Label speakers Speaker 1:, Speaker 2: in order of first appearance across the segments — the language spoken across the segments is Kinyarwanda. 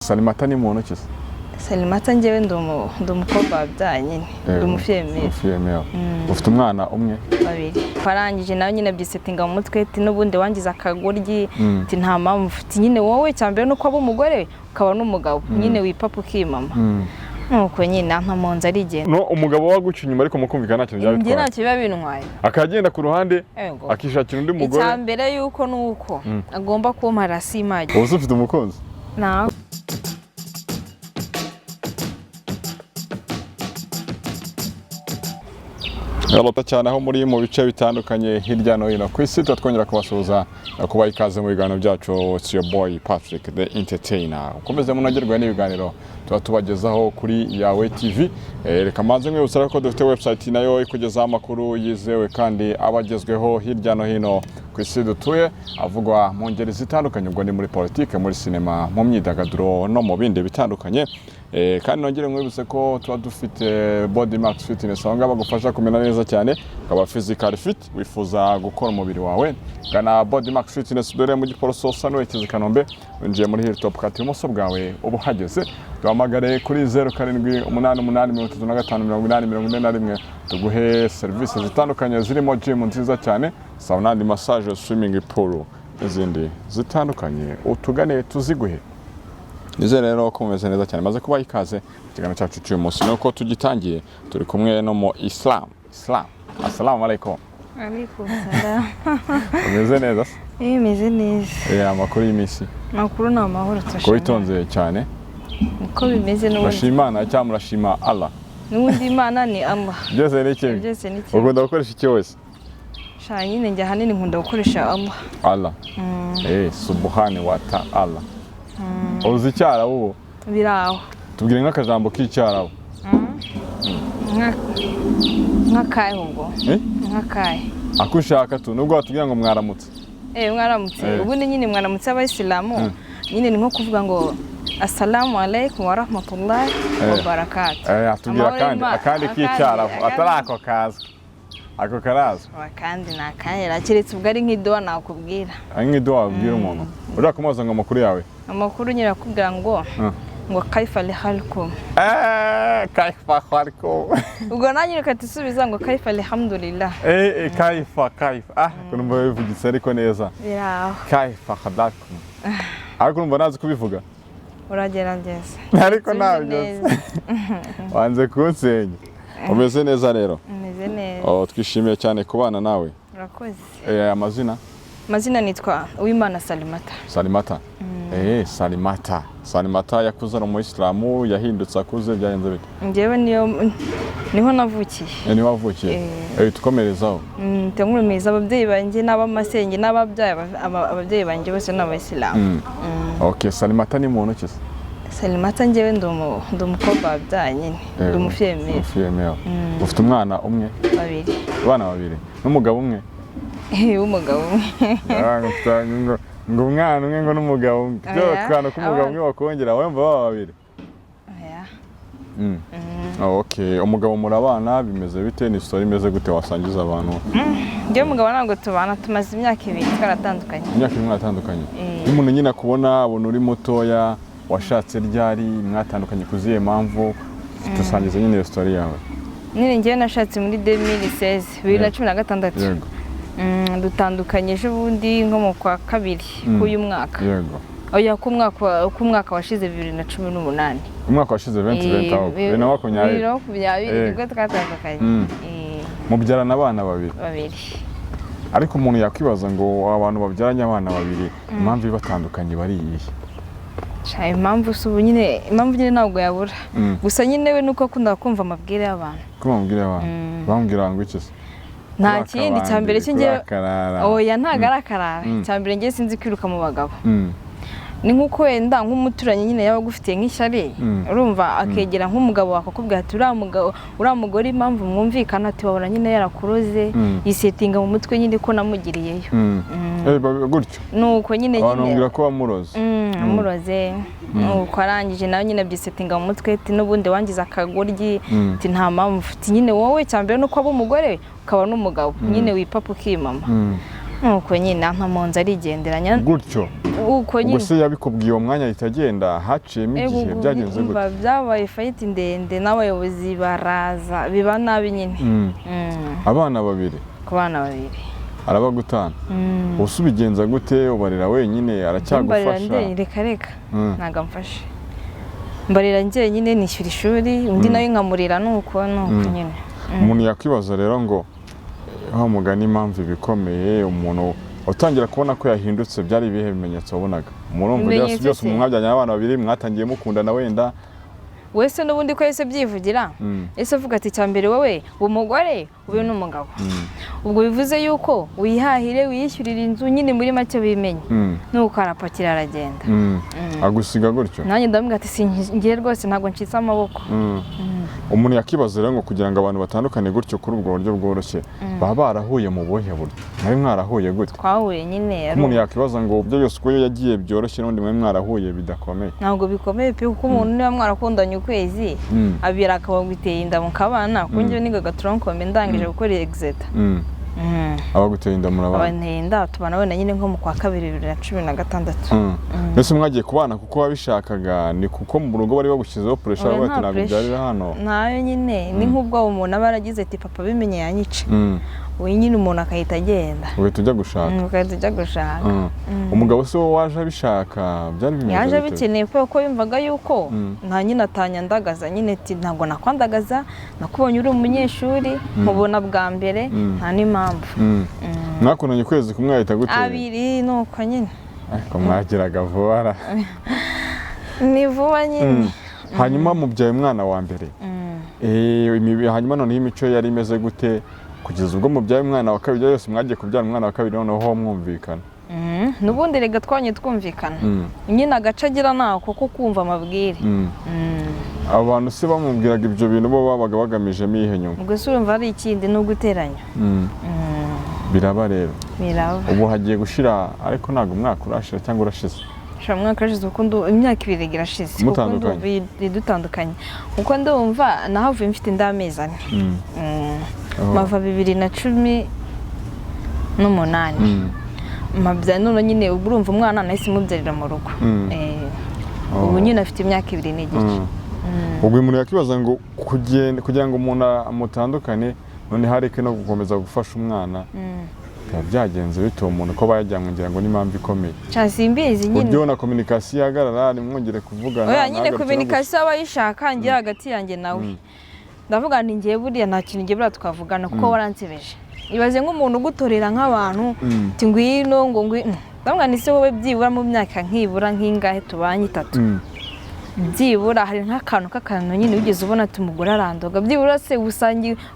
Speaker 1: Salimata ni muntu ki?
Speaker 2: Salimata njyewe ndi umukobwa wabyaye nyine ndi umufiyemera.
Speaker 1: Ufite umwana umwe?
Speaker 2: Babiri. Farangije nawe nyine byisetinga mu mutwe ati nubundi wangiza akagoryi ati nta mpamvu ufite nyine wowe cyambere nuko aba umugore ukaba n'umugabo nyine wipapa ukimama. Nuko nyine nta monza arigenda.
Speaker 1: No umugabo waguca inyuma ariko mukumvikana ntacyo byabitwaye.
Speaker 2: Njye ntacyo biba bintwaye.
Speaker 1: Akagenda ku ruhande akishakira undi mugore.
Speaker 2: Icyambere yuko nuko agomba kumpara simaje.
Speaker 1: Ubu ufite umukunzi?
Speaker 2: Nawe.
Speaker 1: Galota cyane aho muri mu bice bitandukanye hirya no hino ku isi twongera kubasuhuza kubaha ikaze mu biganiro byacu. It's your boy Patrick the Entertainer. Ukomeze munogerwa n'ibiganiro tuba tubagezaho kuri Yawe TV. Reka manze mwibutsa ko dufite website nayo ikugezaho amakuru yizewe kandi abagezweho hirya no hino ku isi dutuye, avugwa mu ngeri zitandukanye, ubwo ni muri politike, muri sinema, mu myidagaduro no mu bindi bitandukanye. Kandi nongere mwibutse ko tuba dufite Body Max Fitness, aho ngaba bagufasha kumera neza cyane, ukaba physical fit, wifuza gukora umubiri wawe, gana Body Max Fitness dore mu Giporoso Sanwekizi Kanombe, winjiye muri Hilltop kati ibumoso bwawe ubu hageze. Duhamagare kuri 0788358041 tuguhe service zitandukanye zirimo gym nziza cyane, sauna, massage, swimming pool n'izindi zitandukanye, utugane tuziguhe. Nizere rero ko mumeze neza cyane, maze kubaha ikaze ikiganiro cyacu cy'uyu munsi. Nuko tugitangiye turi kumwe no mu Islam. Assalamu alaikum.
Speaker 2: Alaikum salam.
Speaker 1: Umeze neza?
Speaker 2: Meze neza.
Speaker 1: Amakuru y'imisi?
Speaker 2: Makuru na amahoro twashimye.
Speaker 1: Ko itonze cyane?
Speaker 2: Niko bimeze n'ubundi.
Speaker 1: Bashimana cyangwa murashima Allah?
Speaker 2: N'ubundi Imana ni Allah.
Speaker 1: Byose ni kimwe.
Speaker 2: Byose ni kimwe.
Speaker 1: Ugomba gukoresha iki wese?
Speaker 2: Sha nyine njye hanini nkunda gukoresha Allah.
Speaker 1: Subhanahu wa ta'ala. Uzi icyarabu ubu?
Speaker 2: Biraho.
Speaker 1: Tubwire nk'akajambo k'icyarabu.
Speaker 2: Nk'akahe ubwo? Nk'akahe.
Speaker 1: Akushaka tu nubwo watubwira ngo mwaramutse.
Speaker 2: Mwaramutse. Ubu ni nyine mwaramutse abayisilamu. Nyine ni nko kuvuga ngo assalamu alaikum wa rahmatullahi wa barakatuh.
Speaker 1: Atubwira akandi k'icyarabu atari ako kazwe. Ako karazwe.
Speaker 2: Kandi nakahera kiretse ubwo ari nk'idoa nakubwira.
Speaker 1: Nk'idoa wabwira umuntu. Uri kumubaza ngo amakuru yawe? Amakuru
Speaker 2: nyine akubwira ngo kaifa lihalkum.
Speaker 1: Kaifa halikum.
Speaker 2: Ubwo nanjye ukatisubiza ngo kaifa alhamdulillah.
Speaker 1: Kaifa. Kunumva bivugitse ariko neza.
Speaker 2: Biraho.
Speaker 1: Kaifa hadakum. Ariko numva nazi kubivuga.
Speaker 2: Uragerageza.
Speaker 1: Ariko nabyo. Wanze kunsenya. Umeze neza rero?
Speaker 2: Umeze neza.
Speaker 1: Twishimiye cyane kubana nawe.
Speaker 2: Urakoze.
Speaker 1: Amazina
Speaker 2: nitwa Uwimana Salimata.
Speaker 1: Salimata. Salimata yakuze ari umuyisilamu, yahindutse akuze, byagenze bite?
Speaker 2: Njyewe niho navukiye.
Speaker 1: Niho wavukiye? Tukomerezaho.
Speaker 2: Ntemurumeza ababyeyi banjye n'abamasenge n'ababyaye ababyeyi banjye bose n'abayisilamu.
Speaker 1: Salimata ni muntu ki?
Speaker 2: Salimata njyewe ndi umukobwa wabyaye nyine ndi umufiyemera.
Speaker 1: Ufite umwana umwe?
Speaker 2: Babiri.
Speaker 1: Abana babiri n'umugabo umwe?
Speaker 2: Umugabo umwe.
Speaker 1: Ngo umwana umwe ngo n'umugabo umwe. Byo twana ko umugabo umwe wakongera wumva baba babiri. Umugabo murabana bimeze bite? Ni story imeze gute wasangiza abantu?
Speaker 2: Njye umugabo ntabwo tubana, tumaze imyaka 2 twaratandukanye.
Speaker 1: Imyaka 2 mwatandukanye? Umuntu nyine akubona abona uri mutoya, washatse ryari, mwatandukanye kuziye mpamvu, tusangiza nyine iyo story yawe.
Speaker 2: Nyine njye nashatse muri 2016 2016.
Speaker 1: Yego.
Speaker 2: Dutandukanye ejo bundi nko mu kwa kabiri k'uyu mwaka.
Speaker 1: Yego.
Speaker 2: Oya ku mwaka washize 2018.
Speaker 1: Umwaka washize 2020 aho.
Speaker 2: 2020 nibwo twatandukanye.
Speaker 1: Mubyarana abana babiri. Ariko umuntu yakwibaza ngo abantu babyaranye abana babiri impamvu ibatandukanye bari iyihe?
Speaker 2: Impamvu nyine ntabwo yabura. Gusa nyine we nuko akunda kumva amabwire y'abantu.
Speaker 1: Kumubwira abantu. Bambwira ngo iki se?
Speaker 2: Nta kindi cyambere cy'ingiye. Oya ntago arakarara. Cyambere ngiye sinzi kwiruka mu bagabo. Ni nkuko wenda nk'umuturanyi nyine yaba gufitiye nk'ishyari, urumva akegera nk'umugabo wakakubwira ati uriya mugore impamvu mwumvikana ati wabona nyine yarakuroze, yisetinga mu mutwe nyine ko namugiriyeyo.
Speaker 1: Gutyo.
Speaker 2: Nuko nyine
Speaker 1: bambwira ko wamuroze.
Speaker 2: Amuroze. Nuko arangije nawe nyine byisetinga mu mutwe ati nubundi wangiza akagoryi ati nta mpamvu ufite nyine wowe cyambere nuko aba umugore ukaba n'umugabo nyine wipapa ukimama. nuko nyine nkamonza arigenderanya
Speaker 1: gutyo
Speaker 2: uko nyine
Speaker 1: gusa yabikubwiye uwo mwanya itagenda haciyemo igihe byagenze gutyo
Speaker 2: byabaye fight ndende n'abayobozi baraza biba nabi nyine
Speaker 1: abana babiri
Speaker 2: ku bana babiri
Speaker 1: arabagutana usubigenza gute ubarira wenyine aracyagufasha
Speaker 2: reka ntago amfashe mbarira njye nyine nishyura ishuri undi nawe nkamurira nuko nyine
Speaker 1: umuntu yakwibaza rero ngo aho mugani impamvu ibikomeye umuntu utangira kubona ko yahindutse byari ibihe bimenyetso wabonaga murumva byose mwabyanye abana babiri mwatangiye mukundana wenda
Speaker 2: wese n'ubundi ko yese byivugira ese avuga ati cyambere wowe umugore ube n'umugabo ubwo bivuze yuko wihahire wiyishyurira inzu nyine muri make bimenye nuko arapakira aragenda
Speaker 1: agusiga gutyo
Speaker 2: nanjye ndamubwira ati singiye rwose ntabwo ncitse amaboko
Speaker 1: umuntu yakibaza rero ngo kugira ngo abantu batandukane gutyo kuri ubwo buryo bworoshye baba barahuye mu buhe buryo mwari mwarahuye gute
Speaker 2: twahuye nyine
Speaker 1: umuntu yakibaza ngo ibyo byose uko yagiye byoroshye n'undi mwari mwarahuye bidakomeye
Speaker 2: ntabwo bikomeye pe kuko umuntu niba mwarakundanye ukwezi abira akabaguteye inda mukabana kunjye nigaga tronkombe ndangije gukora exeta
Speaker 1: abaguteye inda murabana
Speaker 2: abanteye inda tubana wenda nyine nko mu kwa 2016
Speaker 1: mbese mwagiye kubana kuko wabishakaga ni kuko mu rugo bari bagushyizeho pressure bati ntabwo byarira hano
Speaker 2: nayo nyine ni nk'ubwo umuntu aba yaragize ati papa bimenye yanyica we nyine umuntu akahita agenda
Speaker 1: ugahita ujya gushaka umugabo se wowe waje abishaka byari bimeze
Speaker 2: yaje abikeneye kuko yumvaga yuko nta nyine atanyandagaza nyine ati ntabwo nakwandagaza nakubonye uri umunyeshuri mubona bwa mbere nta n'impamvu
Speaker 1: mwakundanye ukwezi kumwe ahita gutera
Speaker 2: abiri nuko nyine
Speaker 1: ariko mwagiraga vuba
Speaker 2: ni vuba nyine
Speaker 1: hanyuma mubyaye umwana wa mbere hanyuma noneho imico yari imeze gute kugeza ubwo mubyaye umwana wa kabiri yose mwagiye kubyara umwana wa kabiri noneho mwumvikana
Speaker 2: n'ubundi rega twanye twumvikana nyine agace agira nako ko kumva amabwire
Speaker 1: abantu se bamubwiraga ibyo bintu bo babaga bagamijemo iyihe nyuma
Speaker 2: ubwo se urumva ari ikindi no guteranya
Speaker 1: biraba rero
Speaker 2: biraba
Speaker 1: ubu hagiye gushira ariko ntabwo umwaka urashira cyangwa urashize
Speaker 2: umwaka urashize kuko imyaka ibiri irashize kuko dutandukanye kuko ndumva nahavuye mfite indamezi 4 mava 2018 mabya none nyine urumva umwana nahise mubyarira mu rugo ubu nyine afite imyaka 2 n'igice
Speaker 1: ubwo umuntu yakibaza ngo kugira ngo umuntu amutandukane none hareke no gukomeza gufasha umwana byagenze bito umuntu ko bayajyanye ngira ngo n'impamvu ikomeye
Speaker 2: cyazimbizi nyine
Speaker 1: buryo na communication yagarara nimwongere kuvugana
Speaker 2: oya nyine communication abayishaka ngiye hagati yanjye nawe ndavuga nti ngiye buriya nta kintu ngiye buriya tukavugana kuko waransebeje ibaze nk'umuntu ugutorera nk'abantu ati ngwino ngo ndavuga ni se wowe byibura mu myaka nkibura nk'ingahe tubanye 3 byibura hari nk'akantu nyine ugeze ubona ati umugore arandoga byibura se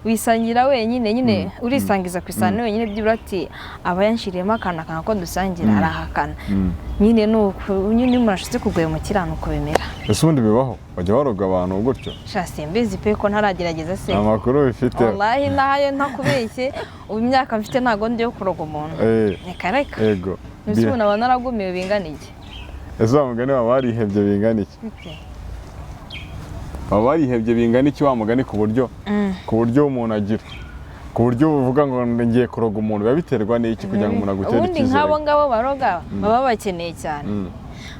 Speaker 2: wisangira wenyine nyine urisangiza ku isano wenyine byibura ati aba yanshiriyemo akantu ko dusangira arahakana nyine nuko nyine murashize kugoye mu kiranuko bimera
Speaker 1: ese ubundi bibaho bajya baroga abantu gutyo
Speaker 2: simbizi pe ko ntaragerageza se
Speaker 1: amakuru bifite
Speaker 2: wallahi nayo ntakubeshye ubu imyaka mfite ntago ndi yo kuroga umuntu reka
Speaker 1: yego
Speaker 2: ese ubu naba naragumiwe binganiye
Speaker 1: ese wa mugani waba warihebye bingana iki waba warihebye bingana iki wa mugani ku buryo umuntu agira ku buryo uvuga ngo ngiye kuroga umuntu biba biterwa n'iki kugira ngo umuntu agutere icyizere
Speaker 2: ubundi nk'abo ngabo baroga baba bakeneye cyane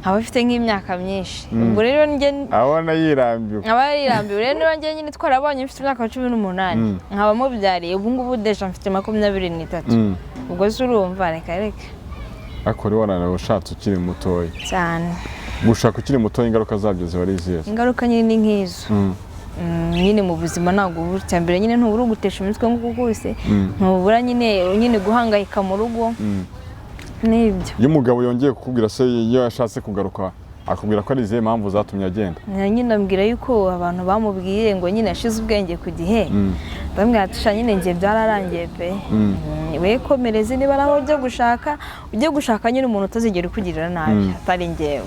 Speaker 2: aba afite nk'imyaka myinshi ubwo rero njye
Speaker 1: abona yirambiwe
Speaker 2: rero niba njye nyine twarabonye mfite imyaka 18 nkaba mubyariye ubu ngubu desha mfite 23 ubwo se urumva reka
Speaker 1: ariko rero wananiwe ushatse ukiri mutoya
Speaker 2: cyane
Speaker 1: gushaka ukiri mutoya ingaruka zabyo ziba ari izihe
Speaker 2: ingaruka nyine ni nk'izo nyine mu buzima ntabwo ubu cyambere nyine ntubura gutesha imitwe nk'uko kose ntubura nyine guhangayika mu rugo n'ibyo
Speaker 1: iyo umugabo yongeye kukubwira se iyo yashatse kugaruka akubwira ko ari izihe mpamvu zatumye agenda
Speaker 2: nyine ambwira yuko abantu bamubwiye ngo nyine ashize ubwenge ku gihe ndamubwira ati nyine ngiye byararangiye pe we komereze niba naho ujye gushaka nyine umuntu utazigera ukugirira nabi atari ngewe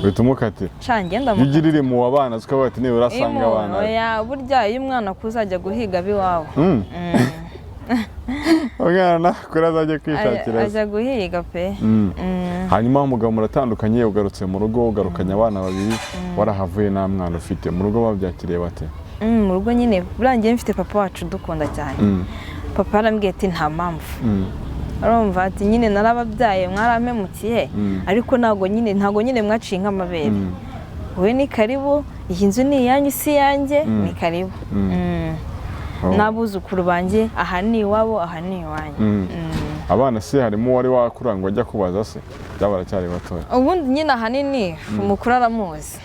Speaker 1: uhita umukatira
Speaker 2: ngenda mukatira
Speaker 1: ugirire mu abana ukaba wati niba urasanga abana
Speaker 2: burya iyo umwana kuzajya guhiga biwawe
Speaker 1: umwana kuri azajya kwishakira
Speaker 2: ajya guhiga pe
Speaker 1: hanyuma umugabo muratandukanye ugarutse mu rugo ugarukanye abana babiri warahavuye nta mwana ufite mu rugo babyakiriye bate
Speaker 2: mu rugo nyine burangiye mfite papa wacu dukunda cyane papa arambwiye ati nta mpamvu urumva ati nyine narababyaye mwarampemukiye ariko ntago nyine mwaciye nk'amabere wowe ni karibu iyi nzu ni iyanyu si yanjye ni karibu n'abuzukuru banjye aha ni iwabo aha ni iwanyu
Speaker 1: abana se harimo wari wakuranga ajya kubaza se byaba cyari batoya
Speaker 2: ubundi nyine ahanini umukuru aramuzi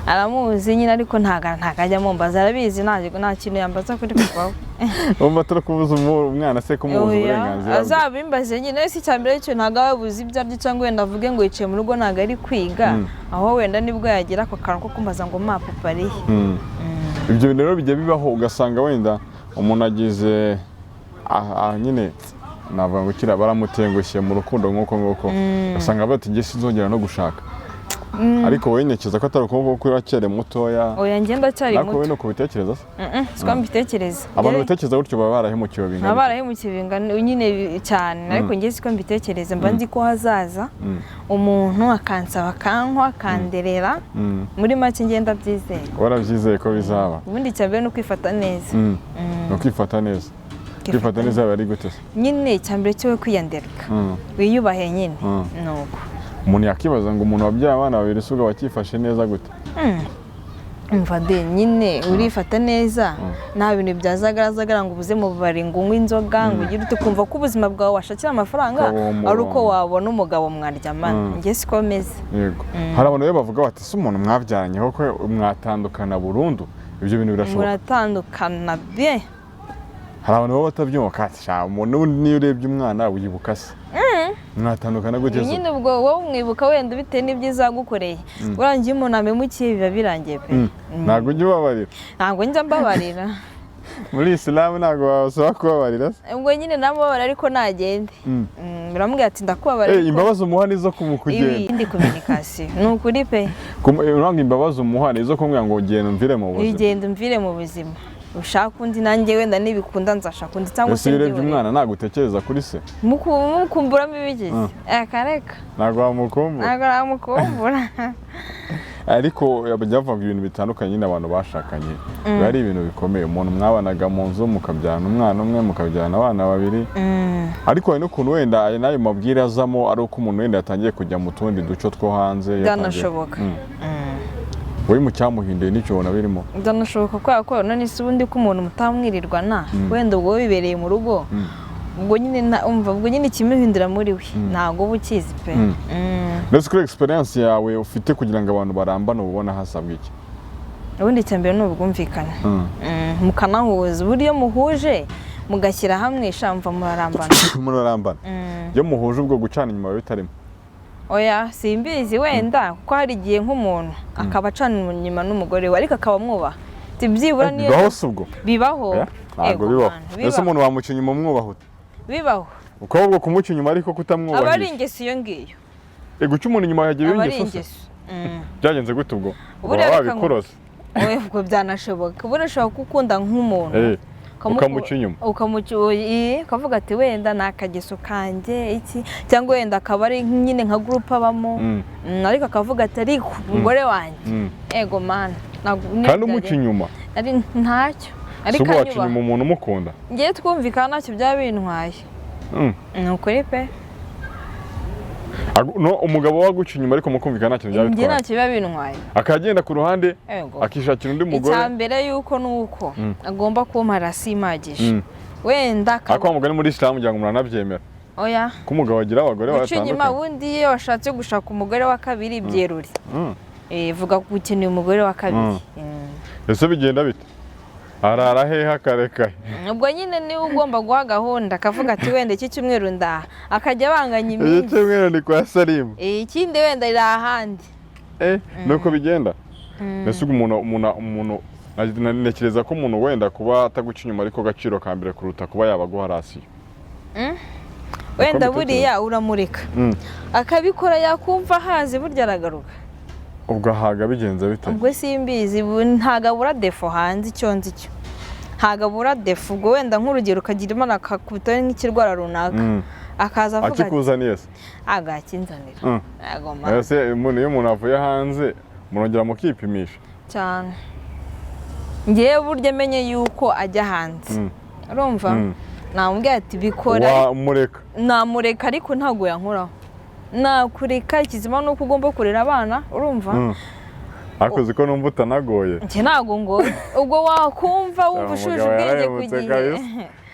Speaker 2: aramuzi nyine ariko ntago ajya mumbaza arabizi nta kintu yambaza kuri papa we
Speaker 1: umva turakubuza umwana se kumubuza uburenganzira
Speaker 2: azabimbaze nyine si cyambere cyo ntago ababuze ibyo arya cyangwa wenda avuge ngo yicaye mu rugo ntago ari kwiga aho wenda nibwo yagira ako kantu ko kumbaza ngo ma papa ari
Speaker 1: ibyo bintu rero bijya bibaho ugasanga wenda umuntu agize nyine navuga ngo kira baramutengushye mu rukundo nk'uko ugasanga batigeze sinzongera no gushaka ariko wowe nyekeza ko atari ukuboko ko yakere mutoya
Speaker 2: oya ngenda cyari muto
Speaker 1: nako we no kubitekereza se
Speaker 2: siko mbitekereza
Speaker 1: abantu bitekereza gutyo baba barahemukiwe bingana
Speaker 2: barahemukiwe bingana nyine cyane ariko ngiye siko mbitekereza mba nzi ko hazaza umuntu akansaba akankwa kanderera muri make ngenda byizeye
Speaker 1: warabyizeye ko bizaba
Speaker 2: ubundi cyambere no kwifata neza
Speaker 1: no kwifata neza kwifata neza bari gute
Speaker 2: nyine cyambere cyo kwiyandereka wiyubahe nyine nuko
Speaker 1: umuntu yakibaza ngo umuntu wabyaye abana babiri suga wakifashe neza gute
Speaker 2: umva de nyine urifata neza nta bintu byazagara ngo ubuze mu bubari ngo unywe inzoga ngo ugire ukumva ko ubuzima bwawe washakira amafaranga ari uko wabona umugabo mwaryamana njye siko meze
Speaker 1: yego hari abantu bavuga bati se umuntu mwabyaranye ko mwatandukana burundu ibyo bintu birashoboka
Speaker 2: muratandukana bye
Speaker 1: hari abantu baba batabyumva kati umuntu niyo urebye umwana wibuka se mwatandukana gute zo
Speaker 2: nyine ubwo wowe umwibuka wenda bitewe n'ibyiza yagukoreye urangiye umuntu amemukiye biba birangiye pe
Speaker 1: ntabwo ujya ubabarira
Speaker 2: ntabwo njya mbabarira
Speaker 1: muri isilamu ntabwo wabasaba kubabarira
Speaker 2: ubwo nyine namubabarira ariko nagende biramubwira ati ndakubabarira
Speaker 1: imbabazi umuha nizo kumukugenda
Speaker 2: indi communication ni ukuri pe
Speaker 1: uranga imbabazi umuha nizo kumubwira ngo ugenda umvire mu buzima
Speaker 2: ugenda umvire mu buzima ushaka undi nanjye wenda nibikunda nzashaka undi cyangwa
Speaker 1: se urebye umwana nagutekereza kuri se
Speaker 2: mukumburamo ibigize akareka
Speaker 1: ntabwo
Speaker 2: wamukumbura
Speaker 1: ariko byavuga ibintu bitandukanye nyine abantu bashakanye biba ari ibintu bikomeye umuntu mwabanaga mu nzu mukabyarana umwana umwe mukabyarana abana babiri ariko hari n'ukuntu wenda n'ayo mabwire azamo ari uko umuntu wenda yatangiye kujya mu tundi duco two hanze
Speaker 2: byanashoboka
Speaker 1: wowe mu cyamuhinduye n'icyo ubona birimo
Speaker 2: byanashoboka kubera ko none se ubundi ko umuntu mutamwirirwana wenda ubwo bibereye mu rugo ubwo nyine ikimuhindura muri we ntabwo uba ukizi pe
Speaker 1: ndetse kuri experience yawe ufite kugira ngo abantu barambane ubona hasabwa iki
Speaker 2: ubundi cyambere ni ubwumvikane mukanahuza uburyo muhuje mugashyira hamwe shamva
Speaker 1: murarambana iyo muhuje ubwo gucana inyuma bitarimo
Speaker 2: oya simbizi wenda kuko hari igihe nk'umuntu akaba acana inyuma n'umugore we ariko akaba amwubaha byibura niyo
Speaker 1: bibaho se ubwo
Speaker 2: bibaho
Speaker 1: ntabwo bibaho ese umuntu wamuca inyuma umwubaha ute
Speaker 2: bibaho
Speaker 1: uko ahubwo kumuca inyuma ariko kutamwubahisha
Speaker 2: aba ari ingeso iyo ngiyo
Speaker 1: guca umuntu inyuma yagiye ingeso se byagenze gute ubwo uba wabikoroze
Speaker 2: ubwo byanashoboka uba urashobora gukunda nk'umuntu
Speaker 1: ukamuca inyuma
Speaker 2: ukavuga ati wenda ni akageso kanjye iki cyangwa wenda akaba ari nyine nka gurupe abamo ariko akavuga ati ariko umugore wanjye ego mani
Speaker 1: kandi umuca inyuma
Speaker 2: ntacyo
Speaker 1: ariko anyubaha waca inyuma umuntu umukunda
Speaker 2: ngiye twumvikana ntacyo byaba bintwaye ni ukuri pe
Speaker 1: umugabo waguca inyuma ariko mukumvikana ntacyo byaba bitwaye
Speaker 2: ntacyo biba bintwaye
Speaker 1: akagenda ku ruhande akishakira undi mugore
Speaker 2: icya mbere yuko nuko agomba kumpa rasi imagije wenda
Speaker 1: akaba umugore muri isilamu kugira ngo umuntu anabyemera
Speaker 2: oya
Speaker 1: ko umugabo agira abagore
Speaker 2: batandukanye guca inyuma ubundi iyo washatse gushaka umugore wa kabiri byerure vuga ko ukeneye umugore wa kabiri
Speaker 1: ese bigenda bite arara hehe akarekahe
Speaker 2: ubwo nyine niwe ugomba guha gahunda akavuga ati wenda iki cyumweru ndaha akajya abanganya iminsi
Speaker 1: iki cyumweru ni kwa Salimu
Speaker 2: ikindi wenda iri ahandi
Speaker 1: nuko bigenda ese umuntu ntekereza ko umuntu wenda kuba ataguca inyuma ariko gaciro ka mbere kuruta kuba yabaguha rasiyo
Speaker 2: wenda buriya uramureka akabikora yakumva hazi burya aragaruka
Speaker 1: ubwo ahaga bigenze bite
Speaker 2: ubwo simbizi ntagabura defo hanze icyo nzi cyo ntagabura defo ubwo wenda nk'urugero ukagira imana akakubita nk'ikirwara runaka akaza avuga ati
Speaker 1: akikuzaniye se
Speaker 2: agakinzanira
Speaker 1: ese iyo umuntu avuye hanze murongera mukipimisha
Speaker 2: cyane ngewe burya amenye yuko ajya hanze urumva namubwira ati bikora
Speaker 1: wamureka
Speaker 2: namureka ariko ntago yankoraho nakureka ikizima nuko ugomba kurera abana urumva
Speaker 1: akoze ko numva utanagoye
Speaker 2: nje ntago ngoye ubwo wakumva wumva ushuje ubwenge kugiye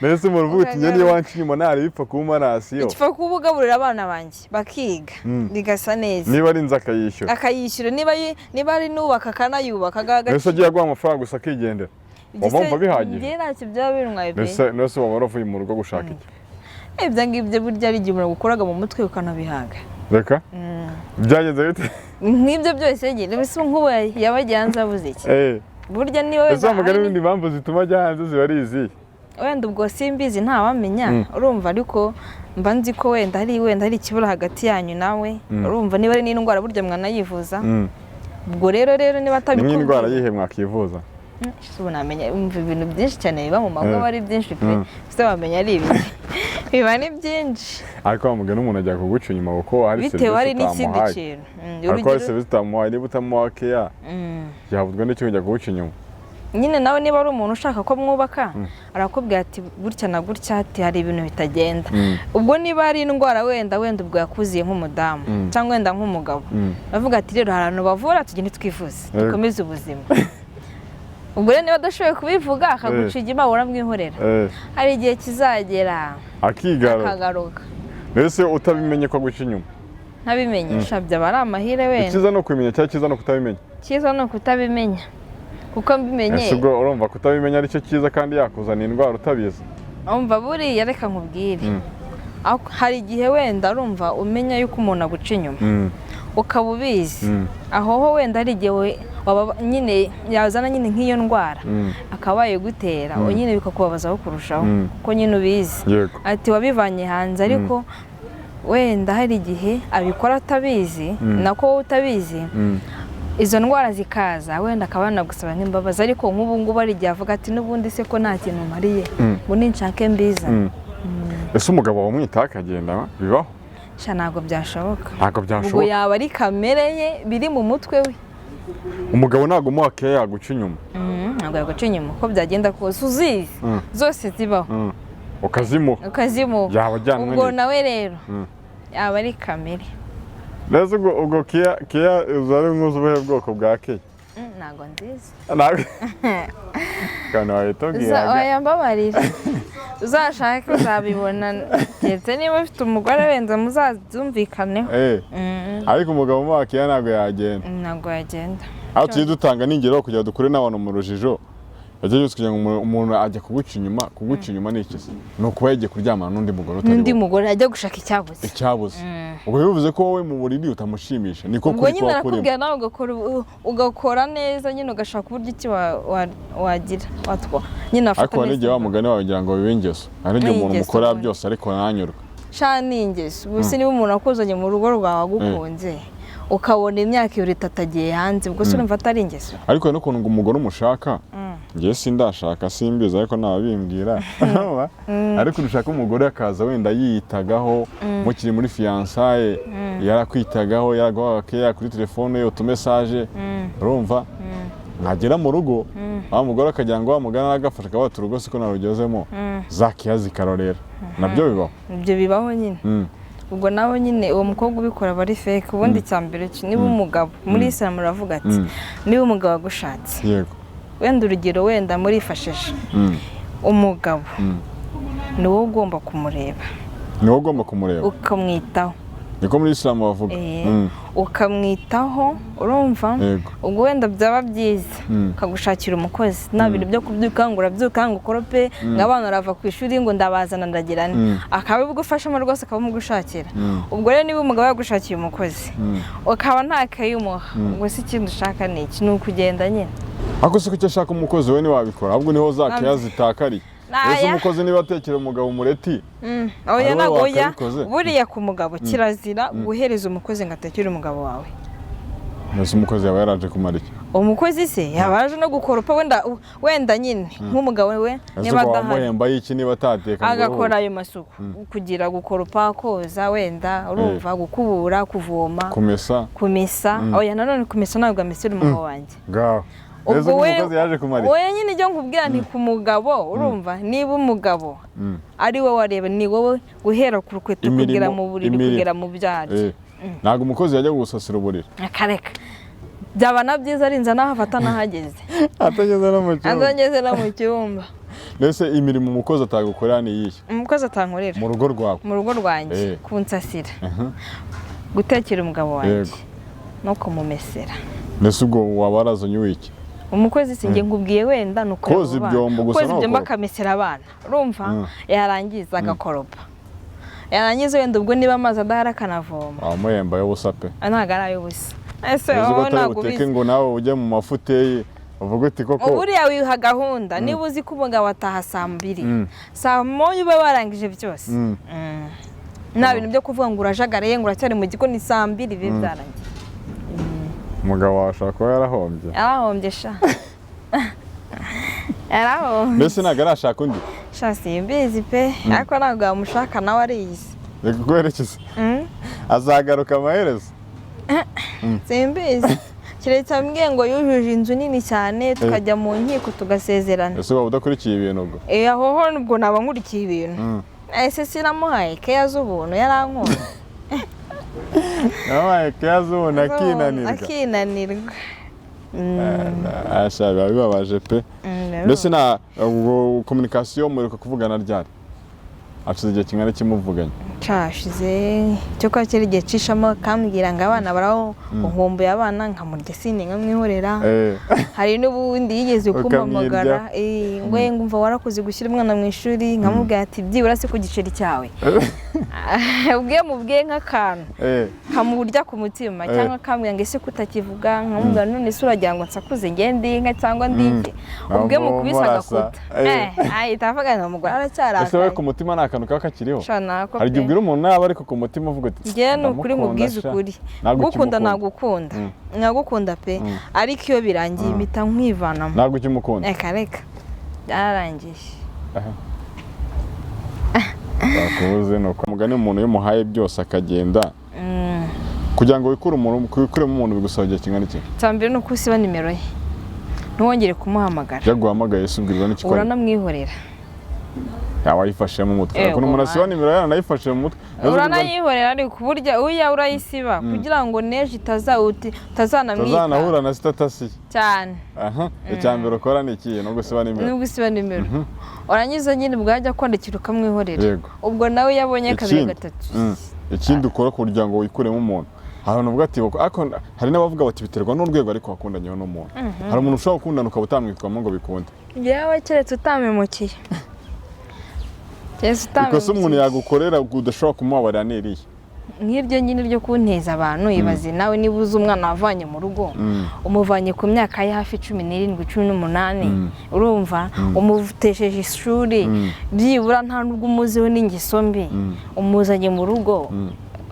Speaker 1: nese mu ruvuga ati nyene wanci nyuma nari bipfa ku marasiyo
Speaker 2: ipfa kubugaburira abana banjye bakiga bigasa neza
Speaker 1: niba ari nzaka
Speaker 2: akayishyura niba ari nubaka kanayubaka gaga
Speaker 1: nese agiye agwa amafaranga gusa akigendera wumva bihagije
Speaker 2: ngiye ntacyo byaba birungaye pe
Speaker 1: nese waba wavuye mu rugo gushaka iki
Speaker 2: ibyo ngibyo burya ari igihe ukoraga mu mutwe ukanabihaga
Speaker 1: reka byagenze bite
Speaker 2: nk'ibyo byose nyine bisa nk'ubu yabagiye hanze abuze iki burya niwe
Speaker 1: wese amagana n'ibindi mpamvu zituma ajya hanze ziba ari izihe
Speaker 2: wenda ubwo simbizi ntawamenya urumva ariko mba nzi ko wenda hari ikibura hagati yanyu nawe urumva niba ari n'indwara burya mwanayivuza ubwo rero niba atabikubwiye
Speaker 1: ni indwara yihe mwakivuza
Speaker 2: ubu namenya ibintu byinshi cyane biba mu mago aba ari byinshi pe ese wamenya ari ibiki biba ni byinshi
Speaker 1: ariko wamugana umuntu ajya kuguca inyuma kuko hari
Speaker 2: bitewe n'ikindi kintu
Speaker 1: ariko hari serivisi utamuhaye niba utamuha keya yavuzwe n'icyo ujya kuguca inyuma
Speaker 2: nyine nawe niba ari umuntu ushaka ko mwubaka arakubwira ati gutya na gutya ati hari ibintu bitagenda ubwo niba ari indwara wenda ubwo yakuziye nk'umudamu cyangwa wenda nk'umugabo bavuga ati rero hari abantu bavura tugende twivuze dukomeze ubuzima ubwo rero niba adashoboye kubivuga akaguca igima uramwihorera hari igihe kizagera akagaruka
Speaker 1: mbese utabimenye ko aguca inyuma
Speaker 2: ntabimenye byaba ari amahire wenda
Speaker 1: icyiza no kubimenya cyangwa icyiza no kutabimenya
Speaker 2: icyiza ni ukutabimenya kuko mbimenye
Speaker 1: ubwo urumva kutabimenya aricyo cyiza kandi yakuzana indwara utabizi
Speaker 2: urumva buriya reka nkubwire hari igihe wenda urumva umenya yuko umuntu aguca inyuma ukaba ubizi aho wenda hari igihe nyine yazana nyine nk'iyo ndwara akaba yagutera nyine bikakubabazaho kurushaho kuko nyine ubizi ati wabivanye hanze ariko wenda hari igihe abikora atabizi nako wowe utabizi izo ndwara zikaza wenda akaba yanagusaba nk'imbabazi ariko nk'ubu ngubu ari igihe avuga ati n'ubundi se ko nta kintu mariye ngo ninshake mbiza
Speaker 1: ese umugabo wamwita akagenda bibaho
Speaker 2: ntabwo byashoboka
Speaker 1: ubwo
Speaker 2: yaba ari kamere ye biri mu mutwe we
Speaker 1: umugabo ntabwo umuha keya yaguca inyuma
Speaker 2: ntabwo yaguca inyuma uko byagenda kose uzizi zose zibaho
Speaker 1: ukazimuha
Speaker 2: ubwo nawe rero yaba ari kamere
Speaker 1: neza ubwo keya uzari nk'uzi ubuhe bwoko bwa keya
Speaker 2: ntabwo nziza
Speaker 1: kandi wahita ubwira
Speaker 2: wayambabarira uzashake uzabibona ndetse niba ufite umugore wenda muzabyumvikaneho
Speaker 1: ariko umugabo umuha keya ntabwo
Speaker 2: yagenda
Speaker 1: aho tugiye dutanga n'ingero kugira ngo dukure n'abantu mu rujijo yagiye yose kugira ngo umuntu ajya kuguca inyuma ni iki ni ukuba yagiye kuryamana n'undi mugore utari
Speaker 2: n'undi mugore ajya gushaka icyabuze
Speaker 1: ubwo bivuze ko wowe mu buriri utamushimisha niko kuri
Speaker 2: nyine arakubwira nawe ugakora neza nyine ugashaka uburyo iki wagira watwa nyine afata
Speaker 1: ariko n'igihe wa mugani wawe ngira ngo bibe ingeso hari igihe umuntu mukorera byose ariko ntanyurwe
Speaker 2: ni ingeso gusa niba umuntu akuzanye mu rugo rwawe agukunze ukabona imyaka 2 itatagiye hanze ubwo se urumva atari ingeso
Speaker 1: ariko n'ukuntu ngo umugore umushaka ngiye sindashaka simbiza ariko nababimbwira ariko urushaka umugore akaza wenda yiyitagaho mukiri muri fiançailles yarakwitagaho yaraguha keya kuri telefone ye utumesaje urumva nkagera mu rugo wa mugore akagira ngo wamugana agafasha akabata urugo siko narugezemo zakiya zikarorera nabyo
Speaker 2: bibaho nyine ubwo nawe nyine uwo mukobwa ubikora bari fake ubundi cyambere niba umugabo muri Islam ravuga ati niba umugabo agushatse
Speaker 1: yego
Speaker 2: wenda urugero wenda murifashije umugabo ni wowe ugomba kumureba ukamwitaho
Speaker 1: niko muri Islam bavuga
Speaker 2: ukamwitaho urumva ubwo wenda byaba byiza ukagushakira umukozi nta bintu byo kubyukangura ukorope nk'abana barava ku ishuri ngo ndabazana ndagirane akabigufashamo rwose akamugushakira ubwo rero niba umugabo yagushakiye umukozi ukaba nta kayumuha ubwo si ikindi ushaka ni iki ni ukugenda nyine
Speaker 1: ako si icyo ashaka umukozi we niwabikora ahubwo niho zakiya zitakari ese umukozi niba atekera umugabo umureti
Speaker 2: oya nagoya buriya ku mugabo kirazira guhereza umukozi ngo atekere umugabo wawe
Speaker 1: nese umukozi yaba yaraje kumara iki
Speaker 2: umukozi se yabaje no gukoropa wenda nyine nk'umugabo we
Speaker 1: niba adamuhemba y'iki niba atateka
Speaker 2: agakora ayo masuku kugira gukoropa koza wenda urumva gukubura kuvoma kumesa oya nanone kumesa ntabwo amesera umugabo wanjye
Speaker 1: ubwo umukozi yaje kumarira
Speaker 2: oya nyine ijyo nkubwira nti ku mugabo urumva niba umugabo ari we wareba ni wowe guhera ku rukweto kugera mu buriri kugera mu byari
Speaker 1: ntago umukozi yajya gusasira uburiri
Speaker 2: akareka byaba na byiza arinza naho afata nahageze atageze no mu cyumba
Speaker 1: mbese imirimo umukozi atagukorera ni iyihe
Speaker 2: umukozi atankorera
Speaker 1: mu rugo rwawe
Speaker 2: mu rugo rwanjye kunsasira gutekera umugabo wanjye no kumumesera
Speaker 1: mbese ubwo waba warazanye wiki
Speaker 2: umukozi singe nkubwiye wenda nuko
Speaker 1: koza ibyombo gusa
Speaker 2: koza ibyombo akamesera abana urumva yarangiza agakoropa yarangiza wenda ubwo niba amazi adahari akanavoma
Speaker 1: amuhemba y'ubusa pe
Speaker 2: ntago ari ay'ubusa ese
Speaker 1: ntabwo uteke ngo nawe ujye mu mafuteyi uvuga uti koko
Speaker 2: buriya wiha gahunda niba uzi ko umugabo ataha saa 2 saa 1 uba warangije byose nta bintu byo kuvuga ngo urajagaraye ngo uracyari mu gikoni saa 2 bibe byarangiye
Speaker 1: umugabo washaka kuba yarahombye
Speaker 2: sha yarahombye
Speaker 1: mbese ntabwo arashaka undi
Speaker 2: sha simbizi pe ariko ntabwo yamushaka nawe ariyizi
Speaker 1: reka kwerekeza azagaruka amaherezo
Speaker 2: simbizi kiretse ambwiye ngo yujuje inzu nini cyane tukajya mu nkiko tugasezerana
Speaker 1: ese waba udakurikiye ibintu ubwo
Speaker 2: aho nubwo naba nkurikiye ibintu ese sinamuhaye keya z'ubuntu yarankora
Speaker 1: nabaye keya z'ubuntu
Speaker 2: akinanirwa
Speaker 1: biba bibabaje pe mbese na komunikasiyo mureka kuvugana ryari hashize igihe kingana kimuvuganye
Speaker 2: cyashize cyo kwa kiri gihe cishamo akambwira ngo abana baraho nkumbuye abana nkamurya sine nkamwihorera hari n'ubundi yigeze kumpamagara ngo ngumva warakoze gushyira umwana mu ishuri nkamubwira ati byibura se ku giceri cyawe mubwiye nk'akantu kamuburya ku mutima cyangwa akambwira ngo ese kutakivuga nkamubwira none se uragira ngo nsakuze ngende inka cyangwa ndike ubwiye mu kubisa agakuta ahita avuga ngo umugore aracyarakaye
Speaker 1: ese we ku mutima nta kantu kaba kakiriho hari igihe ubwira umuntu naba ariko ku mutima uvuga ati
Speaker 2: ngewe ni ukuri mubwize ukuri gukunda nagukunda pe ariko iyo birangiye impita nkwivanamo
Speaker 1: ntabwo ukimukunda
Speaker 2: reka byararangiye
Speaker 1: bakubuze ni uko mugani umuntu iyo umuhaye byose akagenda kugira ngo wikuremo umuntu bigusaba igihe kingana iki
Speaker 2: cyambere ni uko usiba nimero ye ntiwongere kumuhamagara
Speaker 1: yaguhamagaye se ubwirwa n'ikikora
Speaker 2: uranamwihorera
Speaker 1: wayifashe mu mutwe ariko umuntu asiba nimero yana nayifashe mu mutwe
Speaker 2: uranayihorera ariko burya uya urayisiba kugira ngo neje
Speaker 1: utazanahura na sitatasi
Speaker 2: cyane
Speaker 1: icyambere ukora ni ikihe no gusiba
Speaker 2: nimero urangiza nyine bwajya kwandikira ukamwihorera ubwo nawe yabonye kabiri gatatu
Speaker 1: ikindi ukora kugira ngo wikuremo umuntu hari uvuga ati hari n'abavuga bati biterwa n'urwego ariko wakundanyeho n'umuntu hari umuntu ushobora gukundana ukaba utamwikwamo ngo bikunde
Speaker 2: yewe keretse utamemukiye
Speaker 1: ikosa umuntu yagukorera udashobora kumubabarira n'iriye
Speaker 2: nk'iryo nyine ryo kunteza abantu ibaze nawe niba uzi umwana wavanye mu rugo umuvanye ku myaka ye hafi 17 18 urumva umutesheje ishuri byibura nta nubwo umuziho n'ingeso mbi umuzanye mu rugo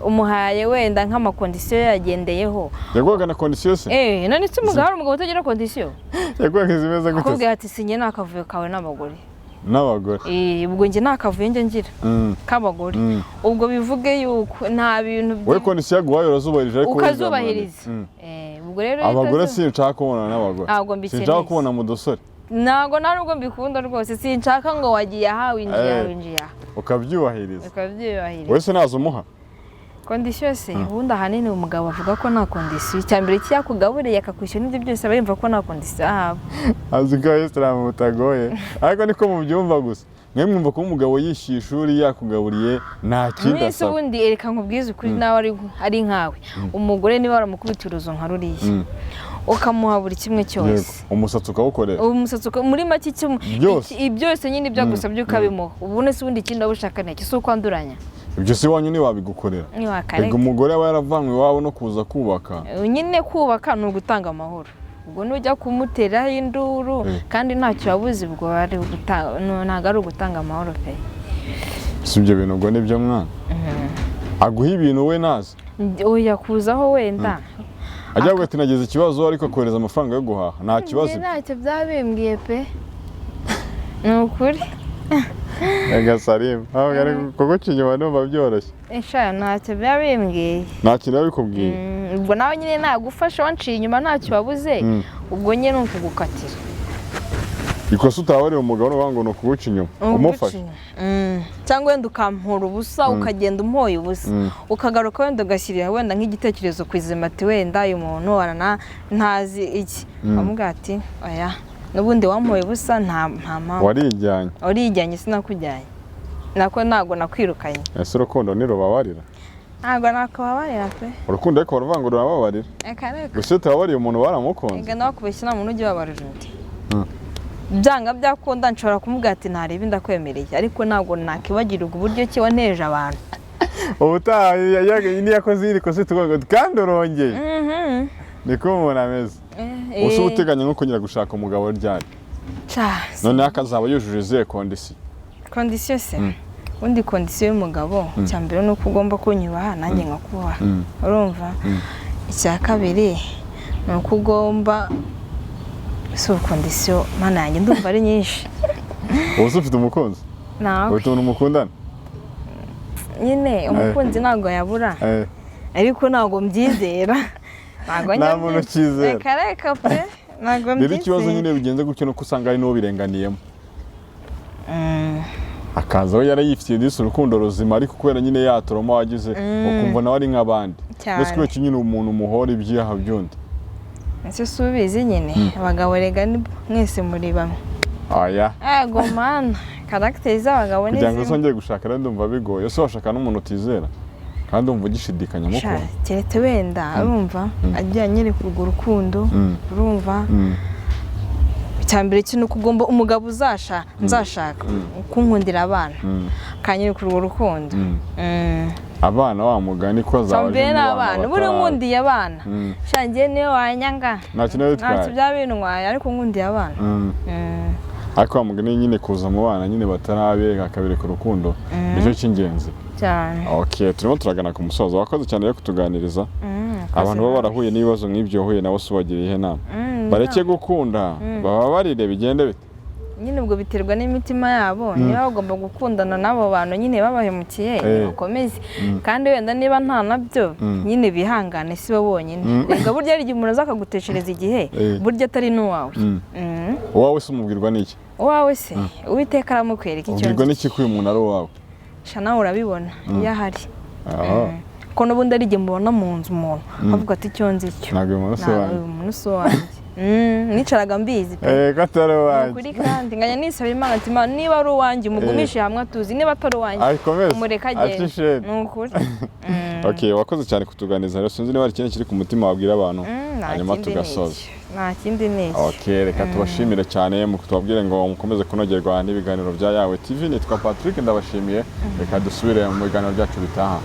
Speaker 2: umuhaye wenda nk'amakondisiyo yagendeyeho
Speaker 1: yaguhaga na kondisiyo se
Speaker 2: none se umugabo hari umugabo utagira kondisiyo
Speaker 1: yaguhaga zimeze gute
Speaker 2: akubwira ati sinye nakavuyo kawe n'abagore ubwo njye nakavuye njye ngira k'abagore ubwo bivuge yuko nta bintu
Speaker 1: wowe kondisiyo yaguhaye urazubahirije ariko
Speaker 2: ukazubahiriza ubwo rero
Speaker 1: abagore sinshaka kubonana n'abagore sinshaka kubona mu dusore
Speaker 2: ntabwo nta nubwo mbikunda rwose sinshaka ngo wagiye aha winjiye aha
Speaker 1: ukabyubahiriza wese nazo umuha
Speaker 2: kondisiyo se ubundi ahanini umugabo avuga ko nta kondisiyo icyambere cyakugaburiye akakwishyura n'ibyo byose aba yumva ko nta kondisiyo ahaba
Speaker 1: azi ko abisilamu butagoye ariko niko mubyumva gusa mwe mwumva ko umugabo yishyuye ishuri yakugaburiye nta kindi
Speaker 2: asaba ubundi ereka nkubwize ukuri nawe ari nkawe umugore niba waramukubita uruzo nka ruriya ukamuha buri kimwe cyose
Speaker 1: umusatsi ukawukorera
Speaker 2: muri make byose nyine ibyo agusabye ukabimuha ubundi se ubundi ikindi waba ushaka ntacyo si uko anduranya
Speaker 1: ibyo si wanyu ntiwabigukorera reka umugore aba yaravanywe iwabo no kuza kubaka
Speaker 2: nyine kubaka ni ugutanga amahoro ubwo nujya kumuteraho induru kandi ntacyo wabuze ubwo ntabwo ari ugutanga amahoro pe
Speaker 1: si ibyo bintu ubwo nibyo mwana aguha ibintu we nazi
Speaker 2: yakuzaho wenda
Speaker 1: ajya ati nagize ikibazo ariko kohereza amafaranga yo guhaha nta kibazo
Speaker 2: ntacyo byabimbwiye pe ni ukuri
Speaker 1: Ega Salim aho gari kuguca inyuma numva byoroshye
Speaker 2: Esha ntacyo biba bimbwiye
Speaker 1: nta kintu babikubwiye
Speaker 2: ubwo nawe nyine nagufasha wanciye inyuma ntacyo babuze ubwo nyine ukugukatira
Speaker 1: ikosa utabariye umugabo n'uvuga ngo nukuguca inyuma umufasha
Speaker 2: cyangwa wenda ukampura ubusa ukagenda umpoye ubusa ukagaruka wenda ugashyirira wenda nk'igitekerezo ku izima ati wenda uyu muntu warana ntazi iki amubwira ati oya n'ubundi wampoye ubusa nta mpamvu warijyanye sinakujyanye nako ntago nakwirukanye
Speaker 1: ese urukundo nirubabarira
Speaker 2: ntago nakababarira pe
Speaker 1: urukundo ariko baravuga ngo rurababarira gusa utabariye umuntu baramukunze
Speaker 2: ega nawe kubeshya nta muntu ujya ubabarira undi byanga byakunda nshobora kumubwira ati ntarebe ndakwemereye ariko ntago nakibagirirwa uburyo ki waneje abantu
Speaker 1: ubutaha yakoze iri kosa tuvuga kandi urongeye niko umuntu ameze usa uteganya nko kongera gushaka umugabo ryari none akazaba yujuje izihe kondisiyo
Speaker 2: se undi kondisiyo y'umugabo icya mbere ni uko ugomba kunyubaha nanjye nkakubaha urumva icya kabiri ni uko ugomba si kondisiyo mana yanjye ndumva ari nyinshi
Speaker 1: ubu ufite umukunzi
Speaker 2: nawe
Speaker 1: ufite umuntu mukundana
Speaker 2: nyine umukunzi ntabwo yabura ariko ntabwo mbyizera
Speaker 1: nta muntu ukizera
Speaker 2: reka pe ntabwo mbyizera
Speaker 1: rero ikibazo nyine bigenze gutyo nuko usanga ari n'uwo birenganiyemo akaza we yarayifitiye disi urukundo ruzima ariko kubera nyine yatoroma wagize ukumva nawe ari nk'abandi mbese kubera nyine umuntu umuhora ibyaha byundi
Speaker 2: ese si ubizi nyine abagabo rega mwese muri bamwe
Speaker 1: aya
Speaker 2: ego mana karagiteri z'abagabo ni
Speaker 1: kugira ngo uzongere gushaka rero ndumva bigoye ese washaka n'umuntu utizera kandi umva ugishidikanya mukuru
Speaker 2: keretse wenda urumva agiye anyereka urwo rukundo urumva icyambere cyo nuko ugomba umugabo nzashaka kunkundira abana kanyereka urwo rukundo
Speaker 1: abana wa mugani ko
Speaker 2: zabaje n'abana buri nkundiye abana shangiye niyo wanyanga ntacyo byabintwaye ariko nkundiye abana
Speaker 1: ariko wa mugani nyine kuza mu bana nyine batarabereka akabereka urukundo nicyo cy'ingenzi cyane okay turimo turagana ku musozo wakoze cyane yo kutuganiriza abantu baba barahuye n'ibibazo nk'ibyo huye nabo subagiriye inama bareke gukunda bababarire bigende bite
Speaker 2: nyine ubwo biterwa n'imitima yabo niba bagomba gukundana n'abo bantu nyine babahemukiye bakomeze kandi wenda niba nta nabyo nyine bihangane si bo bonyine reka burya ari igihe umuntu aza akaguteshereza igihe burya atari n'uwawe
Speaker 1: uwawe se umubwirwa n'iki
Speaker 2: uwawe se uwiteka aramukwereka icyo
Speaker 1: ubwirwa n'iki ko uyu muntu ari uwawe
Speaker 2: sha nawe urabibona iyo ahari ko n'ubundi ari igihe mubona mu nzu umuntu avuga ati icyo nzi cyo
Speaker 1: ntabwo uyu
Speaker 2: muntu si uwanjye nicaraga mbizi
Speaker 1: pe gatari uwanjye
Speaker 2: kuri kandi nganya nisaba Imana ati niba ari uwanjye umugumishe hamwe atuzi niba atari uwanjye umureka agende ni ukuri
Speaker 1: okay wakoze cyane kutuganiza rero sinzi niba hari ikindi kiri ku mutima wabwira abantu hanyuma tugasoza
Speaker 2: nta kindi niki
Speaker 1: okay reka tubashimire cyane mu kutubwire ngo mukomeze kunogerwa n'ibiganiro bya Yawe TV nitwa Patrick ndabashimiye reka dusubire mu biganiro byacu bitaha